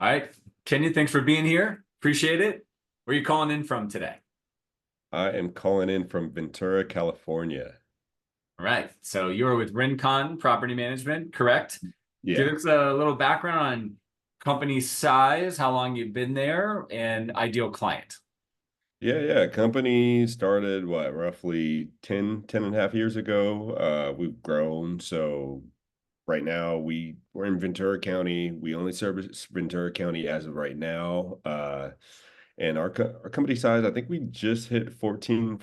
All right. Kenny, thanks for being here. Appreciate it. Where are you calling in from today? I am calling in from Ventura, California. All right. So you were with Rincon Property Management, correct? Yeah. Give us a little background on company size, how long you've been there, and ideal client. Yeah. Company started roughly 10 and a half years ago. We've grown. So right now we're in Ventura County. We only service Ventura County as of right now. And our company size, I think we just hit 15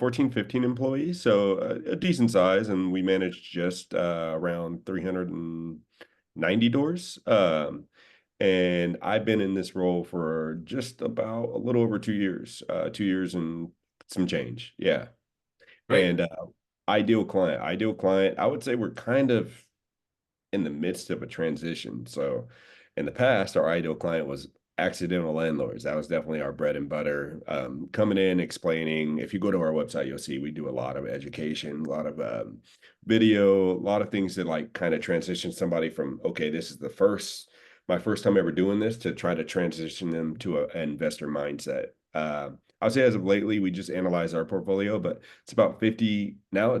employees. So a decent size, and we manage just around 390 doors. And I've been in this role for just about a little over 2 years, 2 years and some change. Yeah. Great. And ideal client, I would say we're kind of in the midst of a transition. So in the past, our ideal client was accidental landlords. That was definitely our bread and butter. Coming in, explaining. If you go to our website, you'll see we do a lot of education, a lot of video, a lot of things that like kind of transition somebody from, okay, this is my first time ever doing this, to try to transition them to an investor mindset. I would say as of lately, we just analyze our portfolio, but it's about 50 now.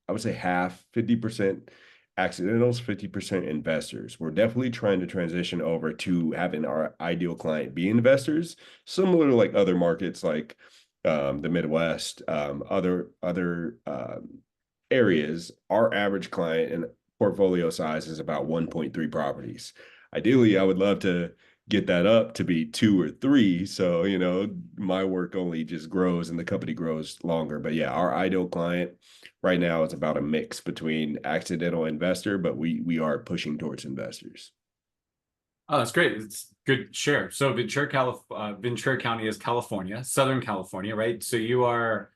I would say half, 50% accidentals, 50% investors. We're definitely trying to transition over to having our ideal client be investors, similar to like other markets like the Midwest, other areas. Our average client and portfolio size is about 1.3 properties. Ideally, I would love to get that up to be two or three. So, my work only just grows and the company grows longer. But yeah, our ideal client right now is about a mix between accidental investor, but we are pushing towards investors. Oh, that's great. It's good share. So Ventura County is California, Southern California, right? So you are,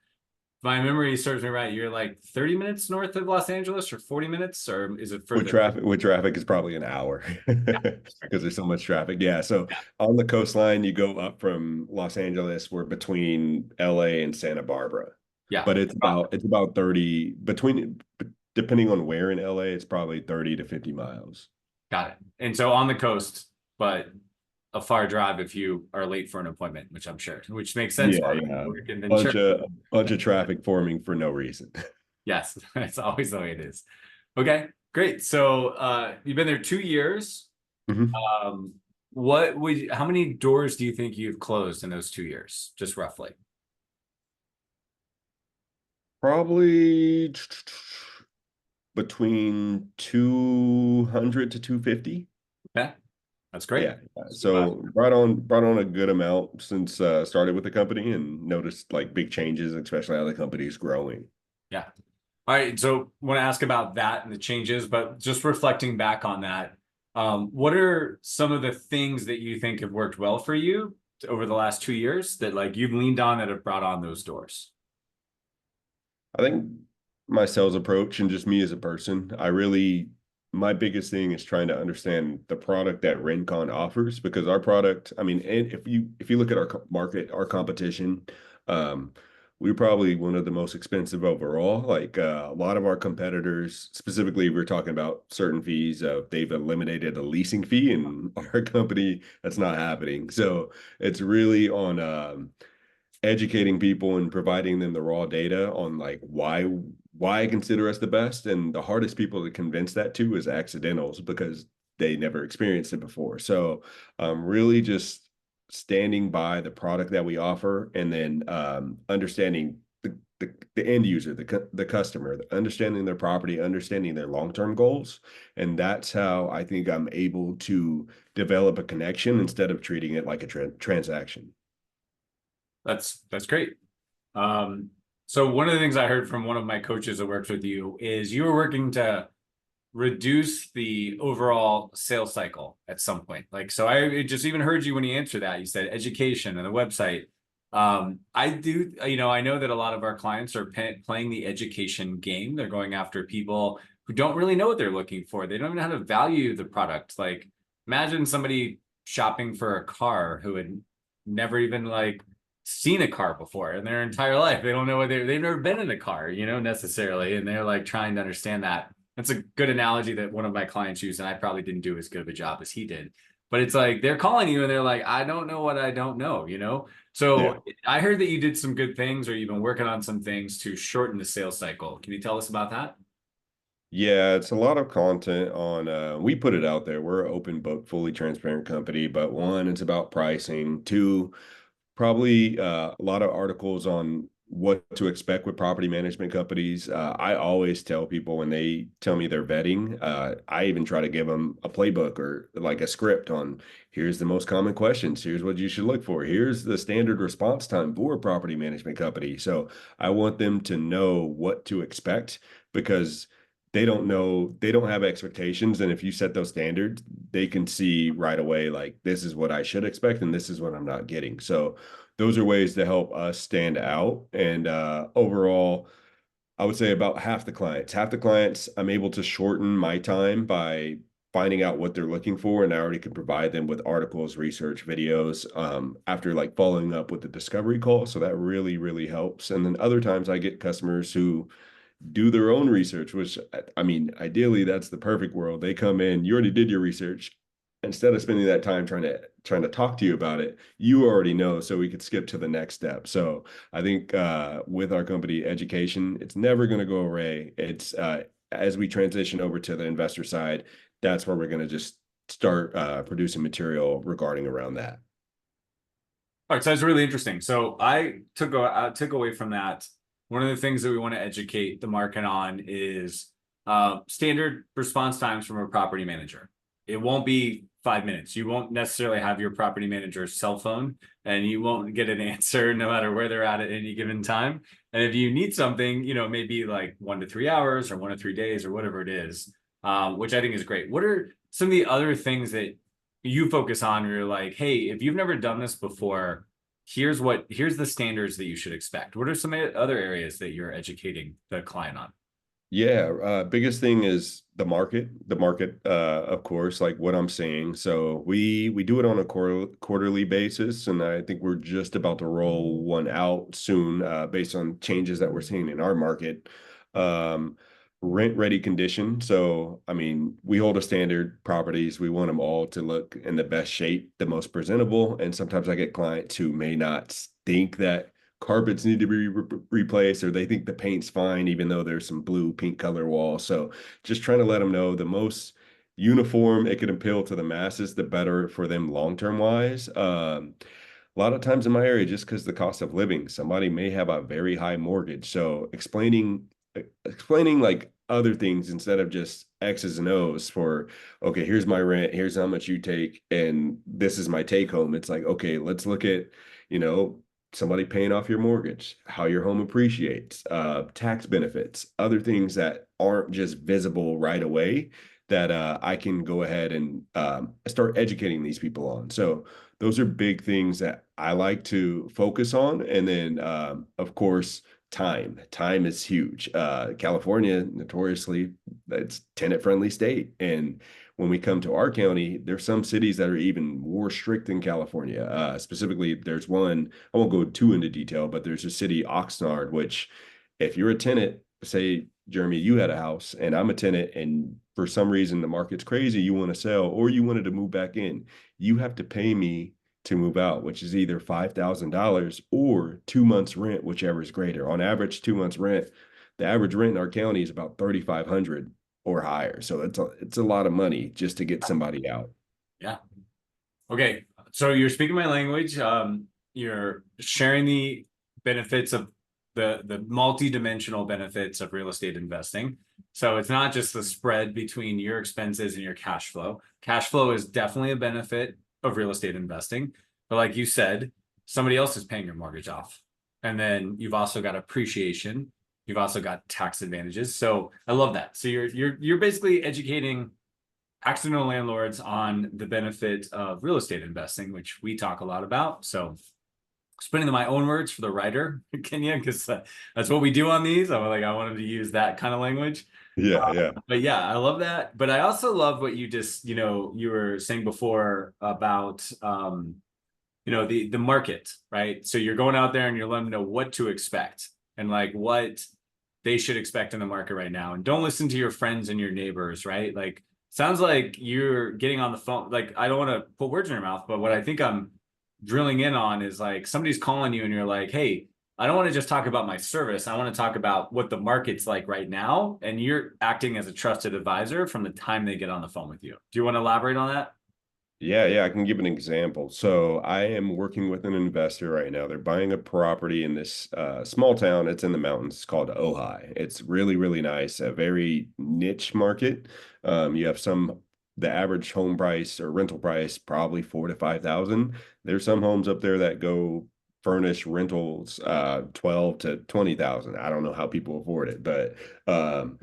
if my memory serves me right, you're like 30 minutes north of Los Angeles or 40 minutes, or is it With further? traffic is probably an hour Yeah. because there's so much traffic. Yeah. So Yeah. on the coastline, you go up from Los Angeles. We're between LA and Santa Barbara. Yeah. But it's about 30 depending on where in LA, it's probably 30 to 50 miles. Got it. And so on the coast, but a far drive if you are late for an appointment, which I'm sure, which makes sense. Yeah, Why yeah. we work in Bunch Ventura. of bunch of traffic forming for no reason. Yes, that's always the way it is. Okay, great. So you've been there 2 years. Mhm. Um, how many doors do you think you've closed in those 2 years, just roughly? Probably between 200 to 250. Okay, that's great. Yeah. So, So brought on a good amount since started with the company, and noticed like big changes, especially how the company is growing. yeah. All right. So want to ask about that and the changes, but just reflecting back on that, what are some of the things that you think have worked well for you over the last 2 years that like you've leaned on that have brought on those doors? I think my sales approach and just me as a person, my biggest thing is trying to understand the product that Rincon offers, because our product, I mean, and if you look at our market, our competition, um, we're probably one of the most expensive overall. Like a lot of our competitors, specifically, we're talking about certain fees. They've eliminated a leasing fee, and our company, that's not happening. So it's really on educating people and providing them the raw data on like why I consider us the best. And the hardest people to convince that to is accidentals, because they never experienced it before. So really just standing by the product that we offer, and then understanding the end user, the customer, understanding their property, understanding their long-term goals. And that's how I think I'm able to develop a connection instead of treating it like a transaction. That's great. So one of the things I heard from one of my coaches that works with you is you were working to reduce the overall sales cycle at some point. Like, so I just even heard you when you answered that, you said education and the website. I do, I know that a lot of our clients are playing the education game. They're going after people who don't really know what they're looking for. They don't even know how to value the product. Like, imagine somebody shopping for a car who had never even like seen a car before in their entire life. They don't know what they've never been in a car, necessarily. And they're like trying to understand that. That's a good analogy that one of my clients used, and I probably didn't do as good of a job as he did. but it's like they're calling you and they're like, I don't know what I don't know, you know? Yeah. So I heard that you did some good things, or you've been working on some things to shorten the sales cycle. Can you tell us about that? Yeah, it's a lot of content on we put it out there. We're an open book, fully transparent company, but one, it's about pricing. Two, probably a lot of articles on what to expect with property management companies. I always tell people when they tell me they're vetting, I even try to give them a playbook or like a script on here's the most common questions, here's what you should look for, here's the standard response time for a property management company. So I want them to know what to expect because they don't know, they don't have expectations. And if you set those standards, they can see right away, like, this is what I should expect and this is what I'm not getting. So those are ways to help us stand out. And overall, I would say about half the clients, I'm able to shorten my time by finding out what they're looking for. And I already can provide them with articles, research, videos after like following up with the discovery call. So that really, really helps. And then other times I get customers who do their own research, which I mean, ideally that's the perfect world. They come in, you already did your research. Instead of spending that time trying to talk to you about it, you already know, so we could skip to the next step. So I think with our company education, it's never going to go away. It's as we transition over to the investor side, that's where we're going to just start producing material regarding around that. All right, so that's really interesting. So I took away from that. One of the things that we want to educate the market on is standard response times from a property manager. It won't be 5 minutes. You won't necessarily have your property manager's cell phone, and you won't get an answer no matter where they're at any given time. And if you need something, you know, maybe like 1 to 3 hours or 1 to 3 days or whatever it is, which I think is great. What are some of the other things that you focus on where you're like, hey, if you've never done this before, here's the standards that you should expect? What are some other areas that you're educating the client on? Yeah, biggest thing is the market, of course, like what I'm seeing. So we do it on a quarterly basis, and I think we're just about to roll one out soon, based on changes that we're seeing in our market. Um, Rent ready condition. So, I mean, we hold a standard properties. We want them all to look in the best shape, the most presentable. And sometimes I get clients who may not think that carpets need to be replaced, or they think the paint's fine even though there's some blue pink color walls. So just trying to let them know the most uniform it can appeal to the masses, the better for them long term wise. A lot of times in my area, just because the cost of living, somebody may have a very high mortgage, so explaining like other things instead of just X's and O's for, okay, here's my rent, here's how much you take, and this is my take home. It's like, okay, let's look at, you know, somebody paying off your mortgage, how your home appreciates, tax benefits, other things that aren't just visible right away that I can go ahead and start educating these people on. So those are big things that I like to focus on. And then, of course, time. Time is huge. California, notoriously, it's tenant-friendly state. And when we come to our county, there's some cities that are even more strict than California. Specifically, there's one, I won't go too into detail, but there's a city, Oxnard, which if you're a tenant, say, Jeremy, you had a house and I'm a tenant, and for some reason the market's crazy, you want to sell or you wanted to move back in, you have to pay me to move out, which is either $5,000 or 2 months rent, whichever is greater. On average, 2 months rent, the average rent in our county is about 3,500 or higher. So it's a lot of money just to get somebody out. Yeah. Okay. So you're speaking my language. You're sharing the benefits of the multi-dimensional benefits of real estate investing. So it's not just the spread between your expenses and your cash flow. Cash flow is definitely a benefit of real estate investing. But like you said, somebody else is paying your mortgage off. And then you've also got appreciation. You've also got tax advantages. So I love that. So you're basically educating accidental landlords on the benefit of real estate investing, which we talk a lot about. So spending my own words for the writer, Kenya, because that's what we do on these. I wanted to use that kind of language. Yeah, yeah. But yeah, I love that. But I also love what you just, you were saying before about, the market, right? So you're going out there and you're letting them know what to expect and like what they should expect in the market right now. And don't listen to your friends and your neighbors, right? Like Sounds like you're getting on the phone. Like, I don't want to put words in your mouth, but what I think I'm drilling in on is like somebody's calling you and you're like, hey, I don't want to just talk about my service. I want to talk about what the market's like right now. And you're acting as a trusted advisor from the time they get on the phone with you. Do you want to elaborate on that? Yeah, I can give an example. So I am working with an investor right now. They're buying a property in this small town. It's in the mountains. It's called Ojai. It's really, really nice. A very niche market. You have the average home price or rental price probably 4 to 5 thousand. There's some homes up there that go furnish rentals 12 to 20,000. I don't know how people afford it, but Well,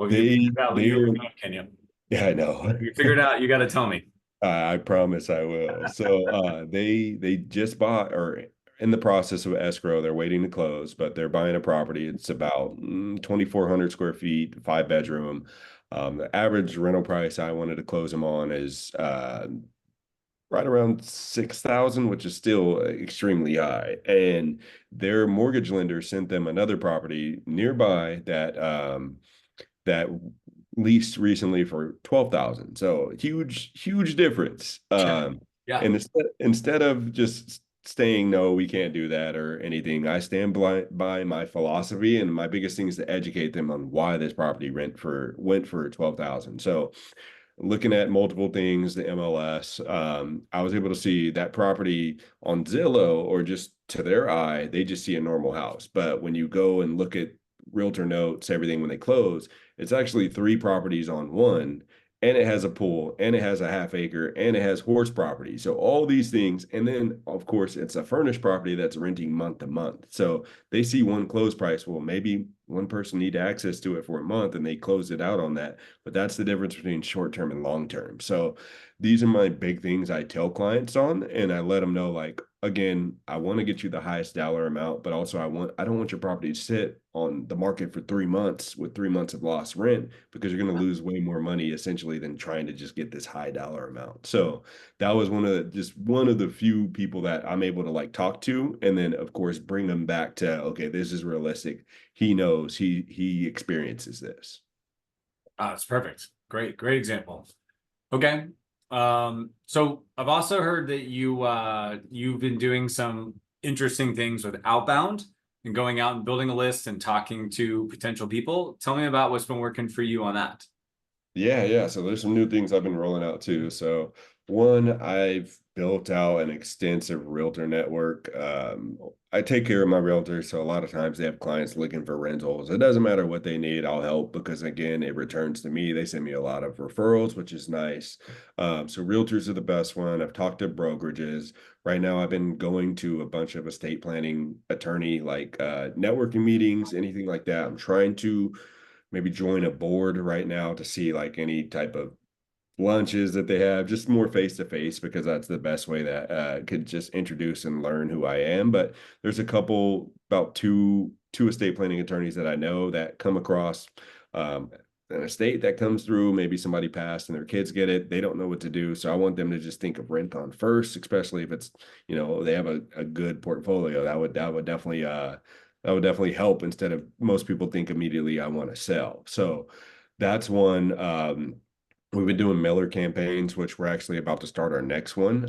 if you they figure it out, you they let are. me know, can you? Yeah, I know. If you figure it out, you got to tell me. I promise I will. So they just bought or in the process of escrow, they're waiting to close, but they're buying a property. It's about 2,400 square feet, 5 bedroom. The average rental price I wanted to close them on is right around 6,000, which is still extremely high. And their mortgage lender sent them another property nearby that leased recently for 12,000. So huge difference. Yeah. And instead of just saying no, we can't do that or anything, I stand by my philosophy, and my biggest thing is to educate them on why this property went for 12,000. So looking at multiple things, the MLS, I was able to see that property on Zillow, or just to their eye, they just see a normal house. But when you go and look at realtor notes, everything when they close, it's actually three properties on one, and it has a pool, and it has a half acre, and it has horse property. So all these things, and then of course it's a furnished property that's renting month to month. So they see one close price. Well, maybe one person need access to it for a month, and they close it out on that. But that's the difference between short term and long term. So these are my big things I tell clients on, and I let them know, like, again, I want to get you the highest dollar amount, but also I don't want your property to sit on the market for 3 months with 3 months of lost rent, because you're going to lose way more money essentially than trying to just get this high dollar amount. So that was one of the few people that I'm able to like talk to, and then of course bring them back to, okay, this is realistic. He knows, he experiences this. It's perfect. Great example. Okay. So I've also heard that you've been doing some interesting things with outbound and going out and building a list and talking to potential people. Tell me about what's been working for you on that. Yeah. So there's some new things I've been rolling out too. So one, I've built out an extensive realtor network. I take care of my realtors, so a lot of times they have clients looking for rentals. It doesn't matter what they need, I'll help, because again, it returns to me. They send me a lot of referrals, which is nice. So realtors are the best one. I've talked to brokerages. Right now, I've been going to a bunch of estate planning attorney like networking meetings, anything like that. I'm trying to maybe join a board right now to see like any type of lunches that they have, just more face to face, because that's the best way that could just introduce and learn who I am. But there's a couple, about two estate planning attorneys that I know that come across um, an estate that comes through, maybe somebody passed and their kids get it, they don't know what to do. So I want them to just think of Rincon first, especially if it's, they have a good portfolio. That would definitely help, instead of most people think immediately I want to sell. So that's one. We've been doing mailer campaigns, which we're actually about to start our next one.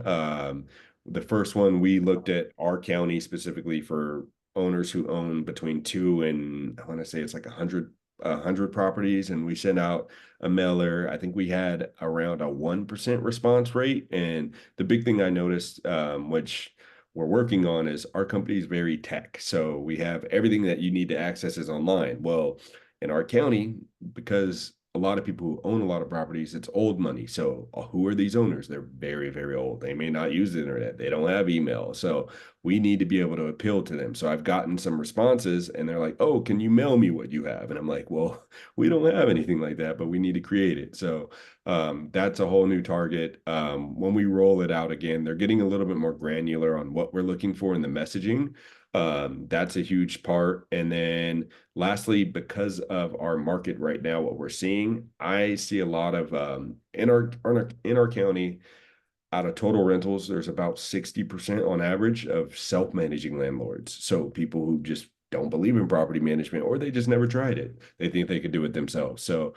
The first one, we looked at our county specifically for owners who own between two and, I want to say it's like a hundred properties, and we sent out a mailer. I think we had around a 1% response rate. And the big thing I noticed, which we're working on, is our company is very tech. So we have everything that you need to access is online. Well, in our county, because a lot of people who own a lot of properties, it's old money. So who are these owners? They're very, very old. They may not use the internet. They don't have email. So we need to be able to appeal to them. So I've gotten some responses, and they're like, oh, can you mail me what you have? And I'm like, well, we don't have anything like that, but we need to create it. So that's a whole new target. When we roll it out again, they're getting a little bit more granular on what we're looking for in the messaging. That's a huge part. And then lastly, because of our market right now, what we're seeing, I see a lot of in our county, out of total rentals, there's about 60% on average of self-managing landlords. So people who just don't believe in property management, or they just never tried it. They think they could do it themselves. So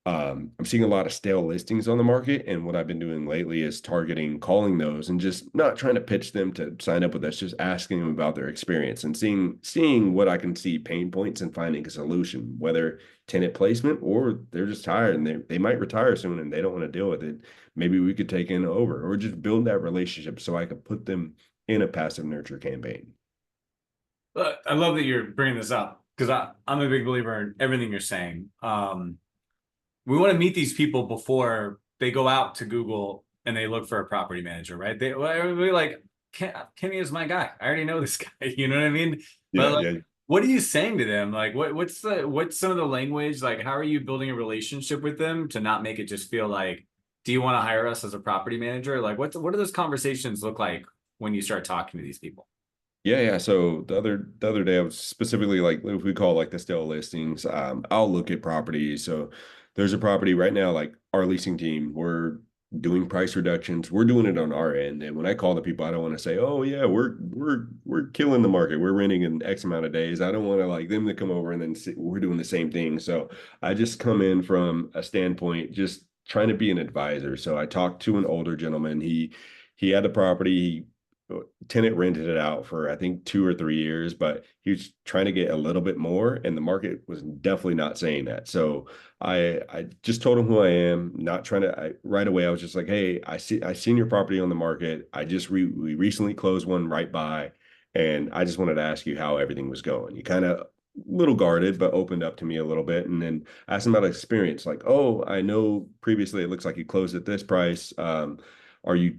I'm seeing a lot of stale listings on the market, and what I've been doing lately is targeting, calling those, and just not trying to pitch them to sign up with us, just asking them about their experience and seeing what I can see pain points and finding a solution, whether tenant placement or they're just tired and they might retire soon and they don't want to deal with it. Maybe we could take in over or just build that relationship so I could put them in a passive nurture campaign. I love that you're bringing this up because I'm a big believer in everything you're saying. We want to meet these people before they go out to Google and they look for a property manager, right? Everybody like, Kenny is my guy. I already know this guy. You know what I mean? But Yeah, like, yeah. what are you saying to them? Like, what's some of the language? Like, how are you building a relationship with them to not make it just feel like, do you want to hire us as a property manager? Like, what do those conversations look like when you start talking to these people? Yeah, yeah. So the other day I was specifically like if we call like the stale listings, I'll look at properties. So there's a property right now, like our leasing team, we're doing price reductions. We're doing it on our end. And when I call the people, I don't want to say, oh yeah, we're killing the market. We're renting in X amount of days. I don't want to like them to come over and then we're doing the same thing. So I just come in from a standpoint, just trying to be an advisor. So I talked to an older gentleman. He had the property. Tenant rented it out for I think 2 or 3 years, but he was trying to get a little bit more, and the market was definitely not saying that. So I just told him who I am, not trying to. Right away I was just like, hey, I seen your property on the market. We recently closed one right by, and I just wanted to ask you how everything was going. You kind of little guarded, but opened up to me a little bit, and then asked him about experience. Like, oh, I know previously it looks like you closed at this price.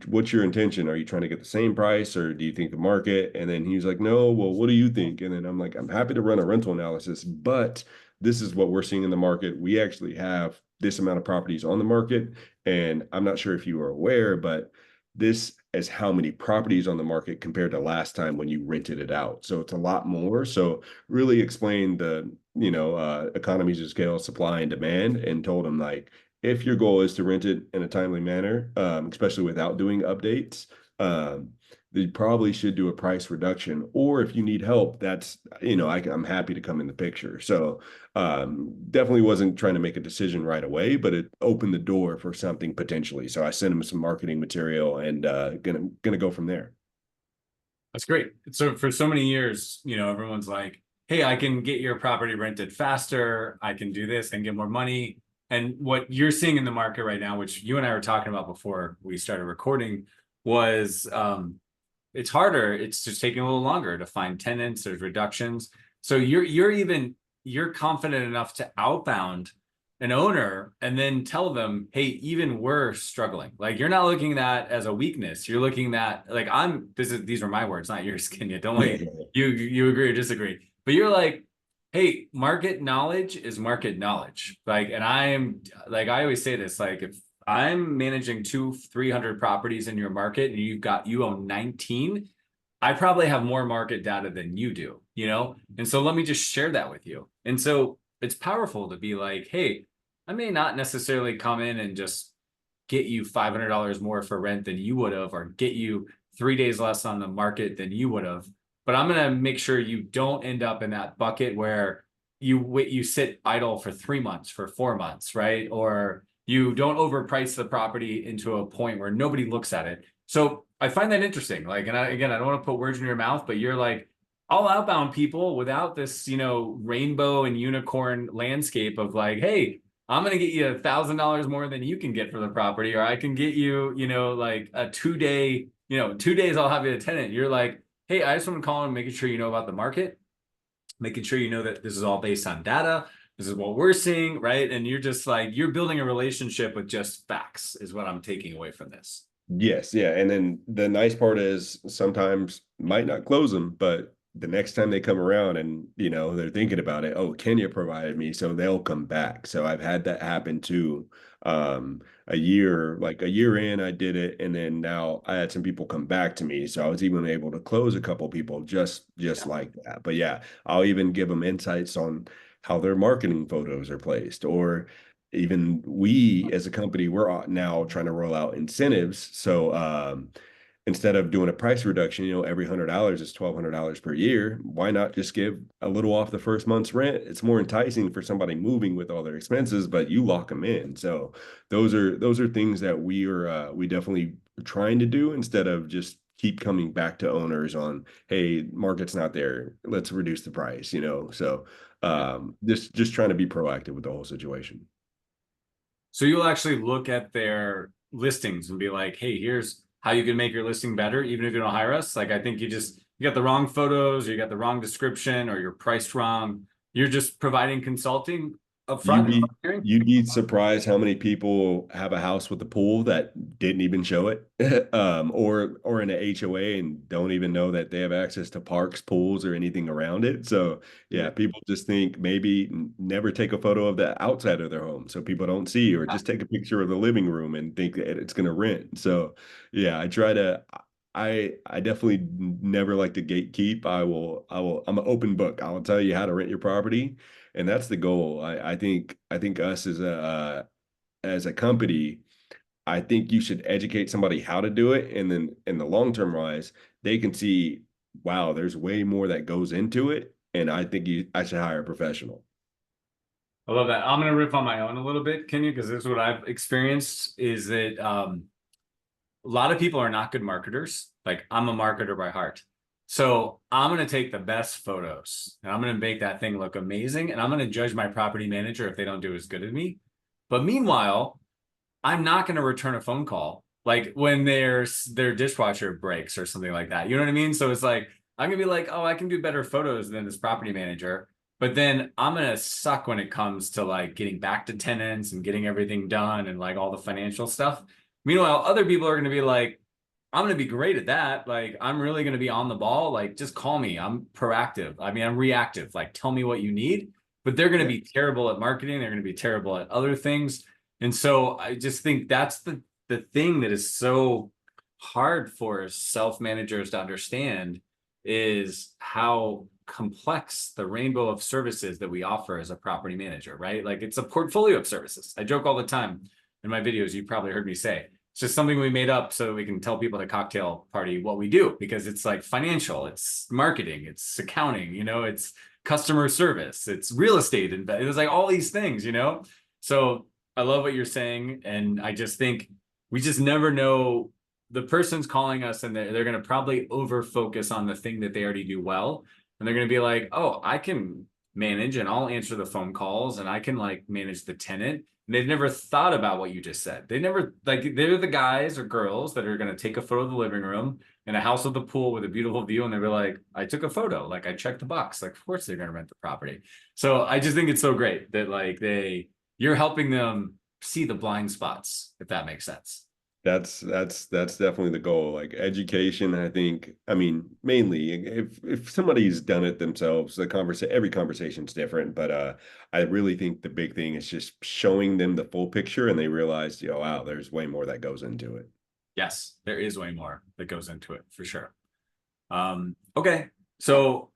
What's your intention? Are you trying to get the same price or do you think the market? And then he was like, no, well, what do you think? And then I'm like, I'm happy to run a rental analysis, but this is what we're seeing in the market. We actually have this amount of properties on the market. And I'm not sure if you are aware, but this is how many properties on the market compared to last time when you rented it out. So it's a lot more. So really explain the, economies of scale, supply and demand, and told him like, if your goal is to rent it in a timely manner, especially without doing updates, um, you probably should do a price reduction. Or if you need help, I'm happy to come in the picture. So definitely wasn't trying to make a decision right away, but it opened the door for something potentially. So I sent him some marketing material and gonna go from there. That's great. So for so many years, everyone's like, hey, I can get your property rented faster. I can do this and get more money. And what you're seeing in the market right now, which you and I were talking about before we started recording, was it's harder. It's just taking a little longer to find tenants. There's reductions. So you're confident enough to outbound an owner and then tell them, hey, even we're struggling. Like you're not looking at that as a weakness. You're looking at like these are my words, not yours, Kenya. Don't Yeah. wait. You agree or disagree. But you're like, hey, market knowledge is market knowledge. Like, and I am like I always say this, like if I'm managing 300 properties in your market and you own 19, I probably have more market data than you do. And so let me just share that with you. And so it's powerful to be like, hey, I may not necessarily come in and just get you $500 more for rent than you would have, or get you 3 days less on the market than you would have. But I'm going to make sure you don't end up in that bucket where you sit idle for 3 months, for 4 months, right? Or you don't overprice the property into a point where nobody looks at it. So I find that interesting. Like, and I don't want to put words in your mouth, but you're like, all outbound people without this, rainbow and unicorn landscape of like, hey, I'm going to get you $1,000 more than you can get for the property, or I can get you, like a 2 day, 2 days I'll have you a tenant. You're like, hey, I just want to call and making sure you know about the market, making sure you know that this is all based on data. This is what we're seeing, right? And you're just like, you're building a relationship with just facts is what I'm taking away from this. Yes, yeah. And then the nice part is sometimes might not close them, but the next time they come around and they're thinking about it, oh, Kenya provided me, so they'll come back. So I've had that happen too. Like a year in, I did it, and then now I had some people come back to me. So I was even able to close a couple people just like that. But yeah, I'll even give them insights on how their marketing photos are placed, or even we as a company, we're now trying to roll out incentives. So instead of doing a price reduction, every $100 is $1,200 per year. Why not just give a little off the first month's rent? It's more enticing for somebody moving with all their expenses, but you lock them in. So those are things that we definitely trying to do instead of just keep coming back to owners on, hey, market's not there, let's reduce the price. So just trying to be proactive with the whole situation. So you'll actually look at their listings and be like, hey, here's how you can make your listing better, even if you don't hire us. Like, I think you got the wrong photos, or you got the wrong description, or you're priced wrong. You're just providing consulting up You'd front. be you'd be surprised how many people have a house with a pool that didn't even show it, or in an HOA and don't even know that they have access to parks, pools, or anything around it. So yeah, people just think maybe never take a photo of the outside of their home so people don't see, or just take a picture of the living room and think that it's going to rent. So yeah, I definitely never like to gatekeep. I'm an open book. I'll tell you how to rent your property, and that's the goal. I think us as a company, I think you should educate somebody how to do it, and then in the long term wise, they can see, wow, there's way more that goes into it, and I should hire a professional. I love that. I'm gonna riff on my own a little bit, Kenya, because this is what I've experienced is that a lot of people are not good marketers. Like, I'm a marketer by heart. So I'm going to take the best photos and I'm going to make that thing look amazing. And I'm going to judge my property manager if they don't do as good as me. But meanwhile, I'm not going to return a phone call like when their dishwasher breaks or something like that. You know what I mean? So it's like, I'm going to be like, oh, I can do better photos than this property manager. But then I'm going to suck when it comes to like getting back to tenants and getting everything done and like all the financial stuff. Meanwhile, other people are going to be like, I'm going to be great at that. Like, I'm really going to be on the ball. Like, just call me. I'm proactive. I mean, I'm reactive. Like, tell me what you need. But they're going to Yeah. be terrible at marketing. They're going to be terrible at other things. And so I just think that's the thing that is so hard for self-managers to understand is how complex the rainbow of services that we offer as a property manager, right? Like, it's a portfolio of services. I joke all the time in my videos, you probably heard me say. It's just something we made up so we can tell people at a cocktail party what we do, because it's like financial, it's marketing, it's accounting, it's customer service, it's real estate, and it was like all these things. So I love what you're saying, and I just think we just never know. The person's calling us, and they're going to probably over focus on the thing that they already do well, and they're going to be like, "Oh, I can manage, and I'll answer the phone calls, and I can like manage the tenant." And they've never thought about what you just said. They never, like, they're the guys or girls that are going to take a photo of the living room in a house with a pool with a beautiful view. And they'll be like, I took a photo. Like, I checked the box. Like, of course they're going to rent the property. So I just think it's so great that like you're helping them see the blind spots, if that makes sense. That's definitely the goal. Like education, I mean, mainly if somebody's done it themselves, every conversation's different. But I really think the big thing is just showing them the full picture and they realize, wow, there's way more that goes into it. Yes, there is way more that goes into it for sure. Okay. So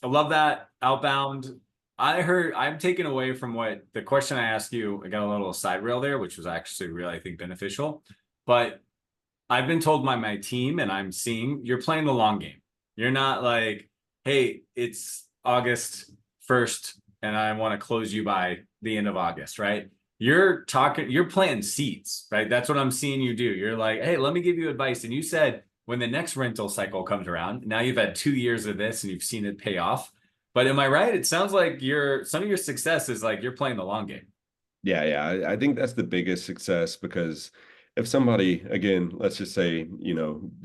I love that outbound. I'm taken away from what the question I asked you. I got a little side rail there, which was actually really, I think, beneficial. But I've been told by my team, and I'm seeing you're playing the long game. You're not like, hey, it's August 1st, and I want to close you by the end of August, right? You're planting seeds, right? That's what I'm seeing you do. You're like, hey, let me give you advice. And you said when the next rental cycle comes around, now you've had 2 years of this and you've seen it pay off. But am I right? It sounds like some of your success is like you're playing the long game. Yeah. I think that's the biggest success because if somebody, again, let's just say,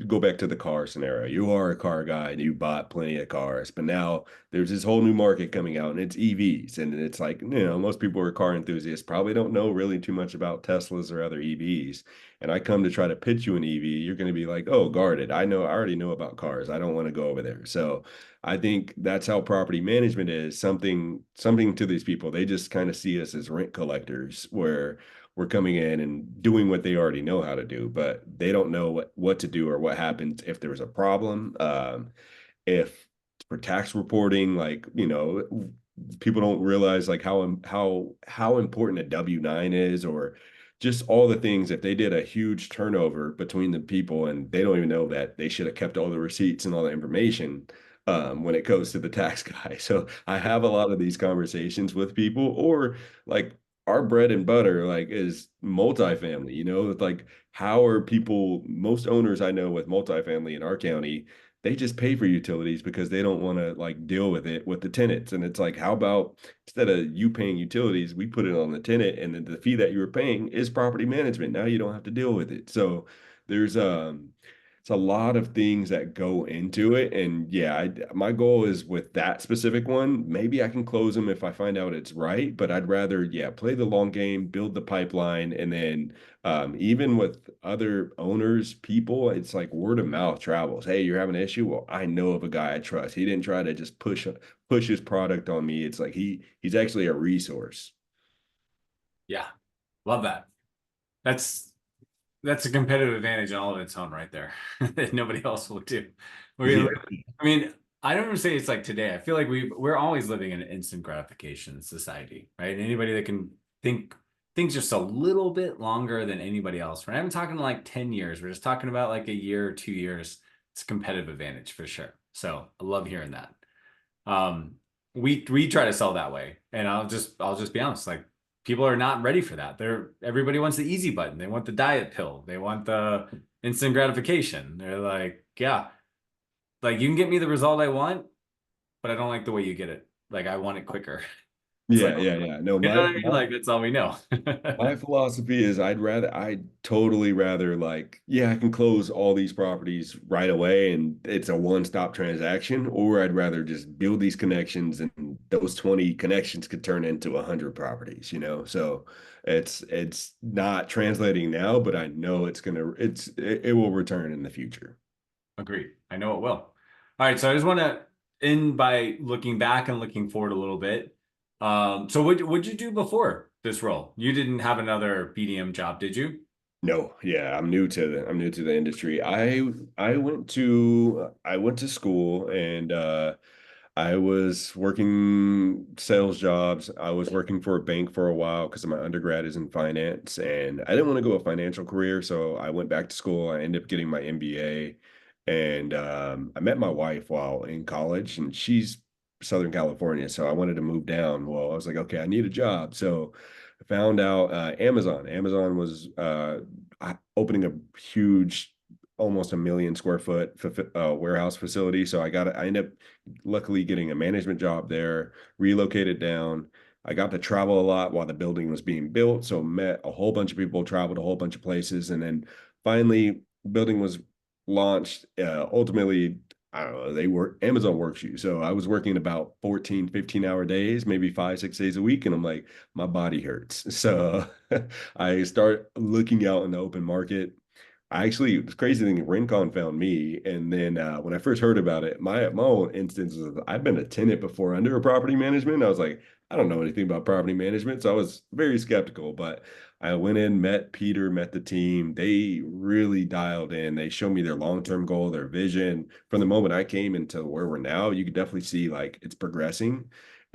go back to the car scenario. You are a car guy and you bought plenty of cars, but now there's this whole new market coming out and it's EVs. And it's like, most people who are car enthusiasts probably don't know really too much about Teslas or other EVs. And I come to try to pitch you an EV, you're going to be like, oh, guarded. I already know about cars. I don't want to go over there. So I think that's how property management is something to these people. They just kind of see us as rent collectors where we're coming in and doing what they already know how to do, but they don't know what to do or what happens if there's a problem. If for tax reporting, like, people don't realize like how important a W-9 is, or just all the things, if they did a huge turnover between the people and they don't even know that they should have kept all the receipts and all the information when it goes to the tax guy. So I have a lot of these conversations with people, or like our bread and butter like is multifamily, you know, it's like how are people, most owners I know with multifamily in our county, they just pay for utilities because they don't want to like deal with it with the tenants. And it's like, how about instead of you paying utilities, we put it on the tenant, and then the fee that you were paying is property management. Now you don't have to deal with it. So there's it's a lot of things that go into it. And yeah, my goal is with that specific one, maybe I can close them if I find out it's right, but I'd rather, yeah, play the long game, build the pipeline, and then even with other owners, people, it's like word of mouth travels. Hey, you're having an issue? Well, I know of a guy I trust. He didn't try to just push his product on me. It's like he's actually a resource. Yeah, love that. That's that's a competitive advantage in all of its own right there that nobody else will do. Yeah. I mean, I don't even say it's like today. I feel like we're always living in an instant gratification society, right? Anybody that can think just a little bit longer than anybody else. We're not even talking like 10 years. We're just talking about like a year or 2 years. It's a competitive advantage for sure. So I love hearing that. Um, we try to sell that way, and I'll just be honest, like people are not ready for that. Everybody wants the easy button. They want the diet pill. They want the instant gratification. They're like, yeah, like you can get me the result I want, but I don't like the way you get it. Like I want it quicker. It's like, Yeah. No, you know what I mean? Like that's all we know. my philosophy is I'd totally rather like, yeah, I can close all these properties right away and it's a one-stop transaction, or I'd rather just build these connections and those 20 connections could turn into 100 properties, you know? So it's not translating now, but I know it will return in the future. Agreed. I know it will. All right, so I just want to end by looking back and looking forward a little bit. So what'd you do before this role? You didn't have another BDM job, did you? No, yeah, I'm new to the industry. I went to school and I was working sales jobs. I was working for a bank for a while because my undergrad is in finance, and I didn't want to go a financial career, so I went back to school. I ended up getting my MBA, and I met my wife while in college, and she's Southern California, so I wanted to move down. Well, I was like, okay, I need a job, so I found out Amazon. Amazon was opening a huge, almost 1 million square foot warehouse facility. So I ended up luckily getting a management job there, relocated down. I got to travel a lot while the building was being built. So met a whole bunch of people, traveled a whole bunch of places. And then finally building was launched. Ultimately, I don't know, Amazon works you. So I was working about 14, 15-hour days, maybe 5, 6 days a week. And I'm like, my body hurts. So I start looking out in the open market. I actually, it was crazy thing. Rincon found me, and then when I first heard about it, my own instance was I've been a tenant before under a property management. I was like, I don't know anything about property management, so I was very skeptical. But I went in, met Peter, met the team. They really dialed in. They showed me their long-term goal, their vision. From the moment I came into where we're now, you could definitely see like it's progressing,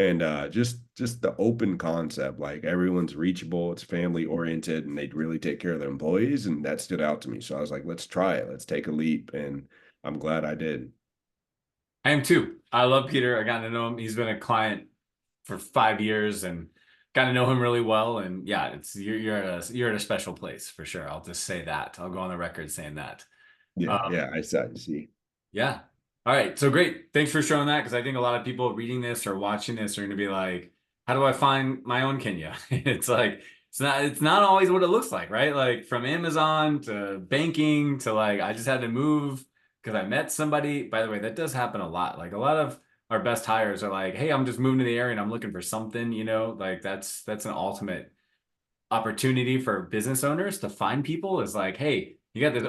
and just the open concept, like everyone's reachable, it's family oriented, and they really take care of their employees, and that stood out to me. So I was like, let's try it, let's take a leap, and I'm glad I did. I am too. I love Peter. I got to know him. He's been a client for 5 years and got to know him really well. And yeah, it's you're at a special place for sure. I'll just say that. I'll go on the record saying that. Yeah, I see. Yeah. All right. So great. Thanks for showing that because I think a lot of people reading this or watching this are going to be like, how do I find my own Kenya? It's like it's not always what it looks like, right? Like from Amazon to banking to like I just had to move because I met somebody. By the way, that does happen a lot. Like a lot of our best hires are like, hey, I'm just moving to the area and I'm looking for something, like that's an ultimate opportunity for business owners to find people is like, hey, you got this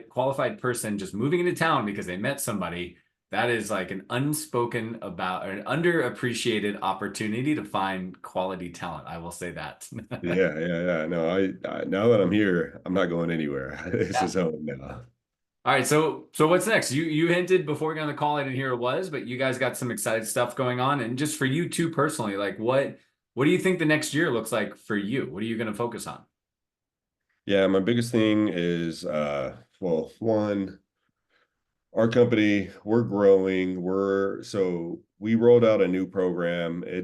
qualified person just moving into town because they met somebody. That is like an unspoken about or an underappreciated opportunity to find quality talent. I will say that. Yeah. No, I now that I'm here, I'm not going anywhere. This Yeah. is home now. All right, so what's next? You hinted before we got on the call, I didn't hear it was, but you guys got some exciting stuff going on. And just for you too personally, like what do you think the next year looks like for you? What are you going to focus on? Yeah, my biggest thing is well, one, our company, we're growing. We rolled out a new program. I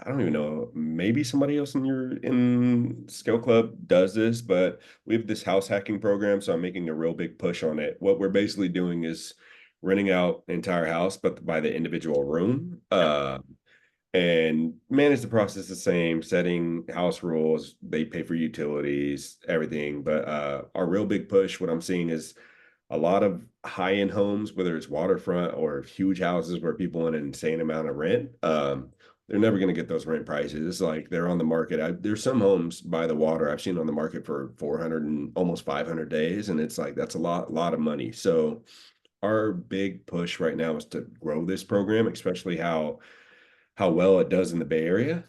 don't even know, maybe somebody else in Skill Club does this, but we have this house hacking program, so I'm making a real big push on it. What we're basically doing is renting out entire house, but by the individual room. Yep. And manage the process the same, setting house rules, they pay for utilities, everything. But our real big push, what I'm seeing is a lot of high-end homes, whether it's waterfront or huge houses where people want an insane amount of rent. They're never going to get those rent prices. It's like they're on the market. There's some homes by the water I've seen on the market for 400 and almost 500 days, and it's like that's a lot of money. So our big push right now is to grow this program, especially how well it does in the Bay Area.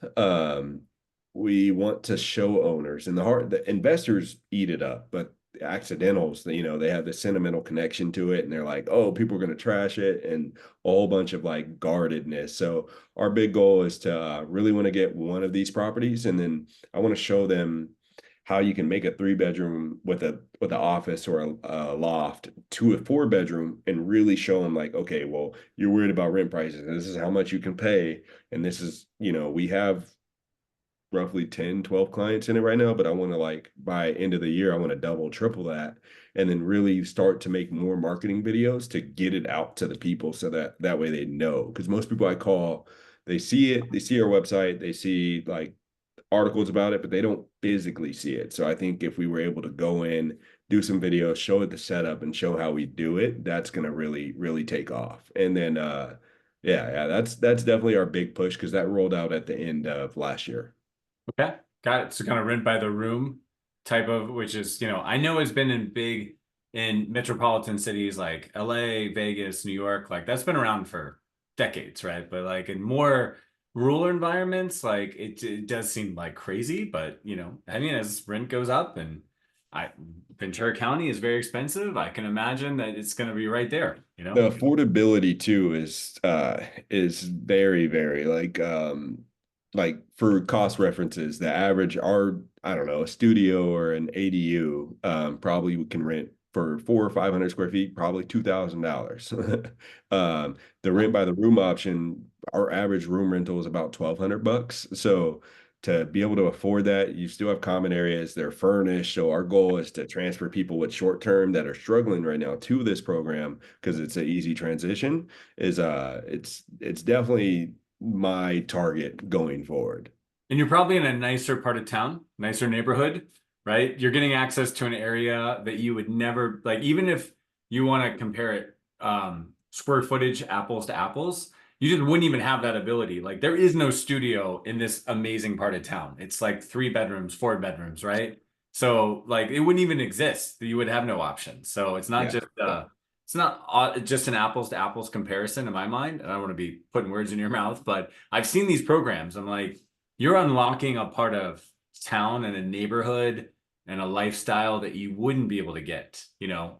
We want to show owners, and the investors eat it up, but the accidentals, they have the sentimental connection to it, and they're like, oh, people are going to trash it, and a whole bunch of like guardedness. So our big goal is to really want to get one of these properties, and then I want to show them how you can make a 3 bedroom with an office or a loft to a 4 bedroom, and really show them like, okay, well, you're worried about rent prices, and this is how much you can pay, and this is, we have roughly 10, 12 clients in it right now, but I want to, like, by end of the year, I want to double triple that, and then really start to make more marketing videos to get it out to the people, so that way they know. Because most people I call, they see it, they see our website, they see like articles about it, but they don't physically see it. So I think if we were able to go in, do some videos, show it the setup, and show how we do it, that's gonna really take off. And then yeah, that's definitely our big push, because that rolled out at the end of last year. Okay. Got it. So kind of rent by the room type of, which is, I know it's been in metropolitan cities like LA, Vegas, New York, like that's been around for decades, right? But like in more rural environments, like it does seem like crazy, but I mean, as rent goes up and I Ventura County is very expensive, I can imagine that it's going to be right there, The affordability too is very like for cost references, the average, I don't know, a studio or an ADU probably we can rent for 400 or 500 square feet, probably $2,000. The rent by the room option, our average room rental is about 1,200 bucks. So to be able to afford that, you still have common areas, they're furnished. So our goal is to transfer people with short term that are struggling right now to this program, because it's an easy transition. It's definitely my target going forward. And you're probably in a nicer part of town, nicer neighborhood, right? You're getting access to an area that you would never like, even if you want to compare it square footage, apples to apples, you just wouldn't even have that ability. Like there is no studio in this amazing part of town. It's like 3 bedrooms, 4 bedrooms, right? So like it wouldn't even exist. You would have no option. So it's not Yeah. just just an apples to apples comparison in my mind. And I don't want to be putting words in your mouth, but I've seen these programs. I'm like, you're unlocking a part of town and a neighborhood and a lifestyle that you wouldn't be able to get,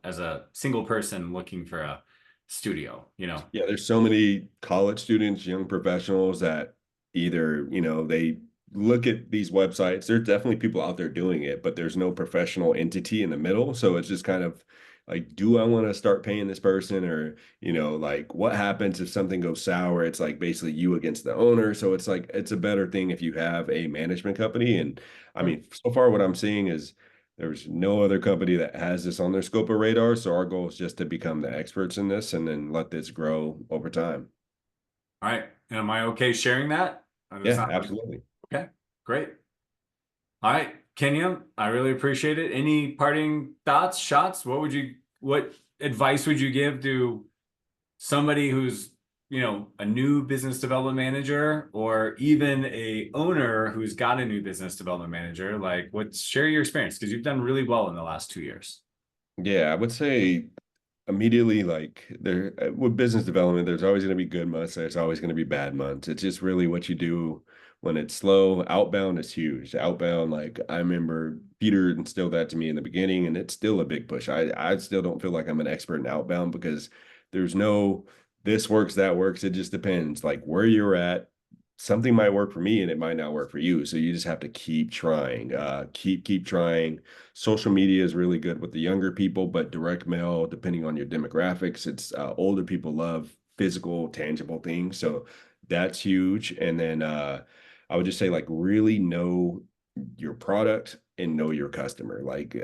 as a single person looking for a studio. Yeah, there's so many college students, young professionals that either, they look at these websites. There's definitely people out there doing it, but there's no professional entity in the middle. So it's just kind of like, do I want to start paying this person? Or, like, what happens if something goes sour? It's like basically you against the owner. So it's like, it's a better thing if you have a management company. And I mean, so far what I'm seeing is there's no other company that has this on their scope of radar. So our goal is just to become the experts in this, and then let this grow over time. All right. And am I okay sharing that? It's Yeah, not like, absolutely. okay, great. All right, Kenya, I really appreciate it. Any parting thoughts, shots? What advice would you give to somebody who's, a new business development manager, or even a owner who's got a new business development manager? Like, share your experience, because you've done really well in the last 2 years. Yeah, I would say immediately, like, there with business development, there's always going to be good months, there's always going to be bad months. It's just really what you do when it's slow. Outbound is huge. Outbound, like, I remember Peter instilled that to me in the beginning, and it's still a big push. I still don't feel like I'm an expert in outbound, because there's no this works, that works. It just depends like where you're at, something might work for me and it might not work for you. So you just have to keep trying, keep trying. Social media is really good with the younger people, but direct mail, depending on your demographics, it's older people love physical, tangible things. So that's huge. And then I would just say like really know your product and know your customer. Like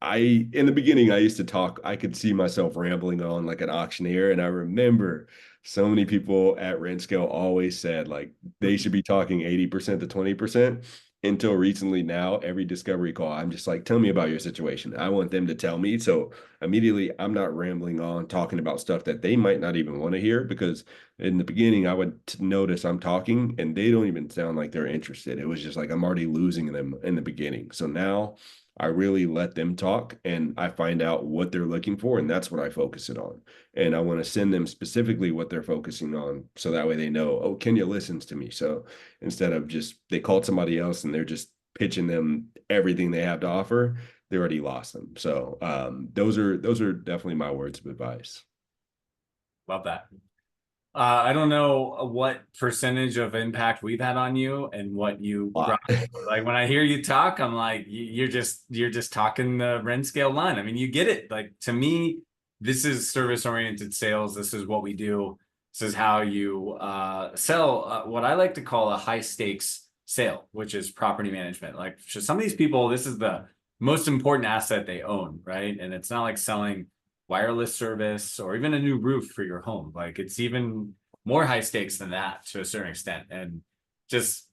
I in the beginning I used to talk, I could see myself rambling on like an auctioneer. And I remember so many people at rent scale always said like they should be talking 80% to 20%. Until recently now, every discovery call, I'm just like, tell me about your situation. I want them to tell me. So immediately I'm not rambling on talking about stuff that they might not even want to hear, because in the beginning I would notice I'm talking and they don't even sound like they're interested. It was just like I'm already losing them in the beginning. So now I really let them talk and I find out what they're looking for, and that's what I focus it on. And I want to send them specifically what they're focusing on, so that way they know, oh, Kenya listens to me. So instead of just they called somebody else and they're just pitching them everything they have to offer, they already lost them. So those are definitely my words of advice. Love that. I don't know what percentage of impact we've had on you and what you A brought. lot. Like when I hear you talk, I'm like, you're just talking the rent scale line. I mean, you get it. Like to me, this is service oriented sales. This is what we do. This is how you sell what I like to call a high stakes sale, which is property management. Like for some of these people, this is the most important asset they own, right? And it's not like selling wireless service or even a new roof for your home. Like it's even more high stakes than that to a certain extent. And just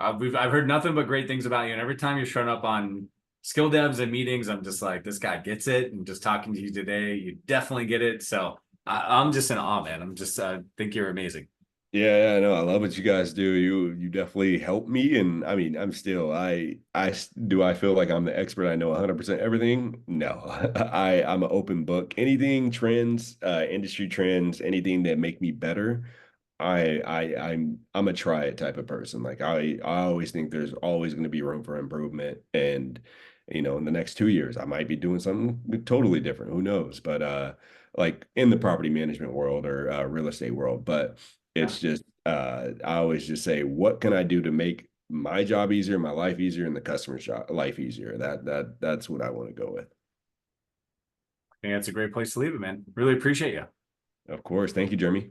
I've heard nothing but great things about you. And every time you're showing up on skill devs and meetings, I'm just like, this guy gets it. And just talking to you today, you definitely get it. So I'm just in awe, man. I'm just think you're amazing. Yeah, I know. I love what you guys do. You definitely help me, and I mean, I'm still I feel like I'm the expert. I know 100% everything. No, I'm an open book. Anything trends, industry trends, anything that make me better. I'm a try it type of person. Like I always think there's always going to be room for improvement, and in the next 2 years I might be doing something totally different. Who knows? But like in the property management world or real estate world, but Yeah. it's just I always just say, what can I do to make my job easier, my life easier, and the customer's life easier? That's what I want to go with. I think that's a great place to leave it, man. Really appreciate you. Of course. Thank you, Jeremy.